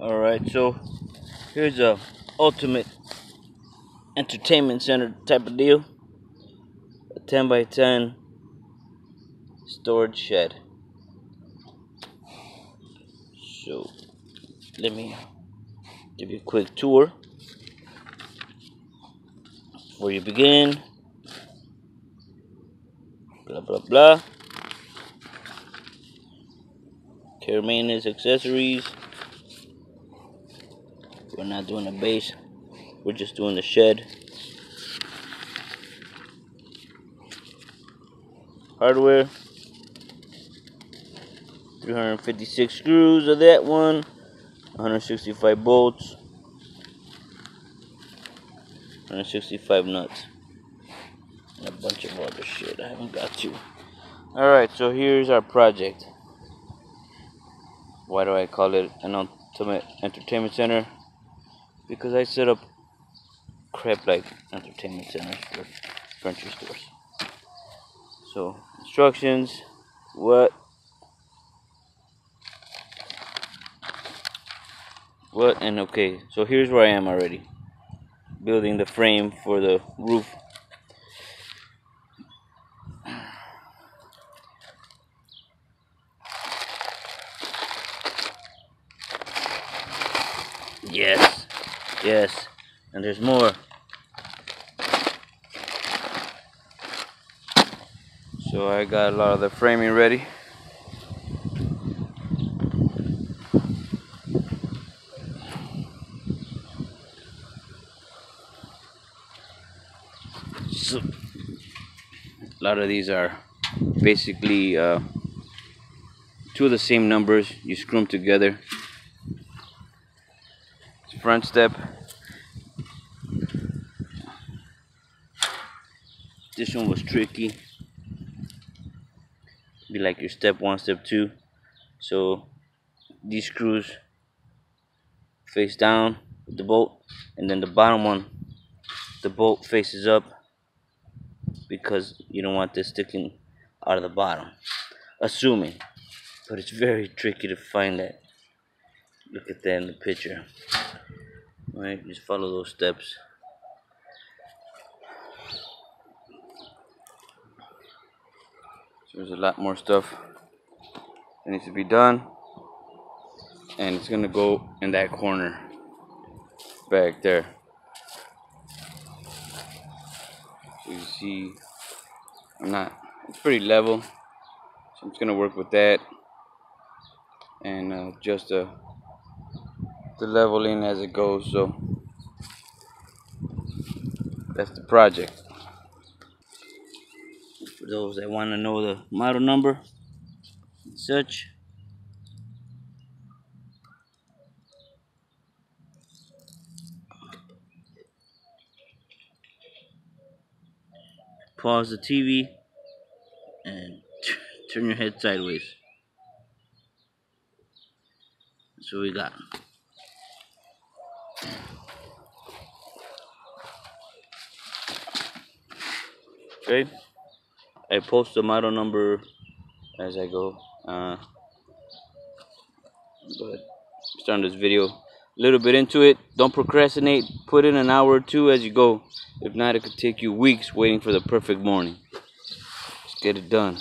Alright, so here's a ultimate entertainment center type of deal. A 10 by 10 storage shed. So let me give you a quick tour before you begin. Blah blah blah. Care maintenance accessories. We're not doing the base, we're just doing the shed. Hardware, 356 screws of that one, 165 bolts, 165 nuts, and a bunch of other shit I haven't got to. Alright, so here's our project. Why do I call it an ultimate entertainment center? Because I set up crap like entertainment centers for furniture stores. So, instructions, what, and okay, so here's where I am already. Building the frame for the roof. Yes, and there's more. So I got a lot of the framing ready. So, a lot of these are basically two of the same numbers. You screw them together. Front step. This one was tricky. Be like your step 1, step 2. So these screws face down with the bolt, and then the bottom one, the bolt faces up, because you don't want this sticking out of the bottom. Assuming, but it's very tricky to find that. Look at that in the picture. Alright, just follow those steps. So there's a lot more stuff that needs to be done, and it's gonna go in that corner back there. So you see, it's pretty level, so I'm just gonna work with that and adjust the leveling as it goes. So that's the project. For those that want to know the model number and such, pause the TV and turn your head sideways. That's what we got. Okay, I post the model number as I go, but starting this video a little bit into it. Don't procrastinate, put in an hour or two as you go. If not, it could take you weeks waiting for the perfect morning. Just get it done.